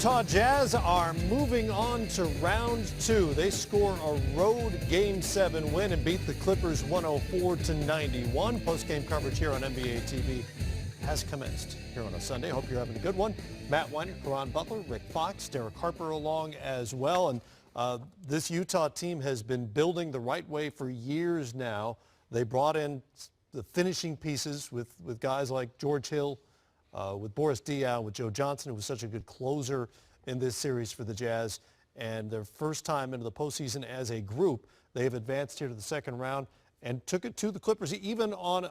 Utah Jazz are moving on to round two. They score a road Game 7 win and beat the Clippers 104-91. Post-game coverage here on NBA TV has commenced here on a Sunday. Hope you're having a good one. Matt Weiner, Karan Butler, Rick Fox, Derek Harper along as well. And this Utah team has been building the right way for years now. They brought in the finishing pieces with guys like George Hill, with Boris Diaw, with Joe Johnson, who was such a good closer in this series for the Jazz. And their first time into the postseason as a group, they've advanced here to the second round and took it to the Clippers, even on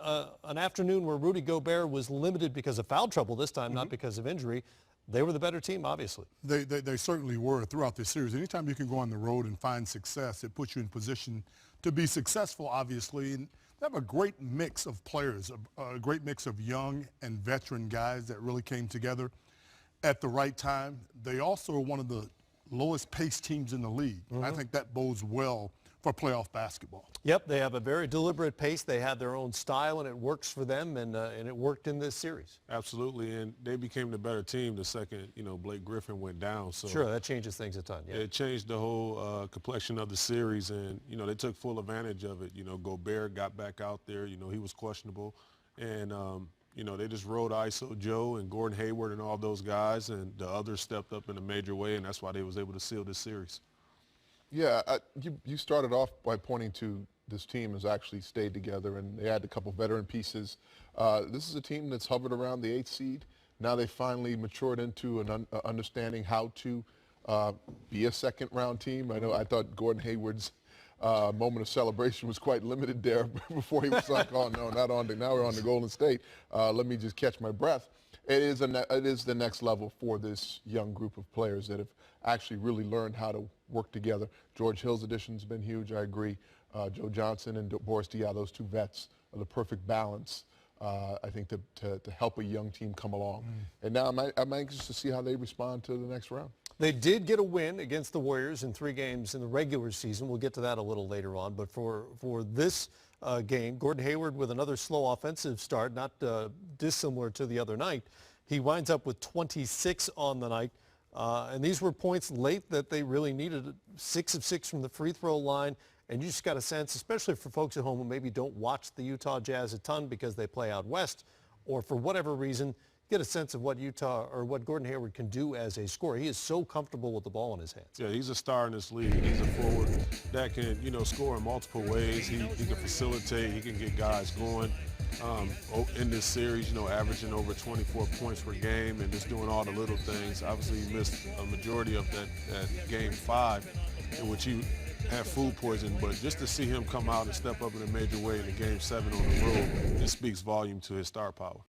an afternoon where Rudy Gobert was limited because of foul trouble this time, not because of injury. They were the better team, obviously. They certainly were throughout this series. Anytime you can go on the road and find success, it puts you in position to be successful, obviously. And they have a great mix of players, a great mix of young and veteran guys that really came together at the right time. They also are one of the lowest paced teams in the league. I think that bodes well for playoff basketball. Yep, they have a very deliberate pace. They have their own style, and it works for them, and it worked in this series. Absolutely, and they became the better team the second, Blake Griffin went down. So sure, that changes things a ton. Yeah. It changed the whole complexion of the series, and, they took full advantage of it. Gobert got back out there. He was questionable, and, they just rode ISO Joe and Gordon Hayward and all those guys, and the others stepped up in a major way, and that's why they was able to seal this series. Yeah, you started off by pointing to this team has actually stayed together, and they had a couple veteran pieces. This is a team that's hovered around the 8th seed. Now they finally matured into an understanding how to be a second-round team. I thought Gordon Hayward's moment of celebration was quite limited there before he was like, oh, no, not on now we're on to Golden State. Let me just catch my breath. It is the next level for this young group of players that have actually really learned how to work together. George Hill's addition has been huge, I agree. Joe Johnson and Boris Diaw, those two vets, are the perfect balance, I think, to help a young team come along. And now I'm anxious to see how they respond to the next round. They did get a win against the Warriors in 3 games in the regular season. We'll get to that a little later on. But for this game, Gordon Hayward with another slow offensive start, not dissimilar to the other night. He winds up with 26 on the night. And these were points late that they really needed. 6 of 6 from the free throw line. And you just got a sense, especially for folks at home who maybe don't watch the Utah Jazz a ton because they play out west, or for whatever reason, get a sense of what Gordon Hayward can do as a scorer. He is so comfortable with the ball in his hands. Yeah, he's a star in this league. He's a forward that can, score in multiple ways. He can facilitate. He can get guys going. In this series, averaging over 24 points per game and just doing all the little things. Obviously, he missed a majority of that Game 5, in which he had food poisoning. But just to see him come out and step up in a major way in the Game 7 on the road, it speaks volume to his star power.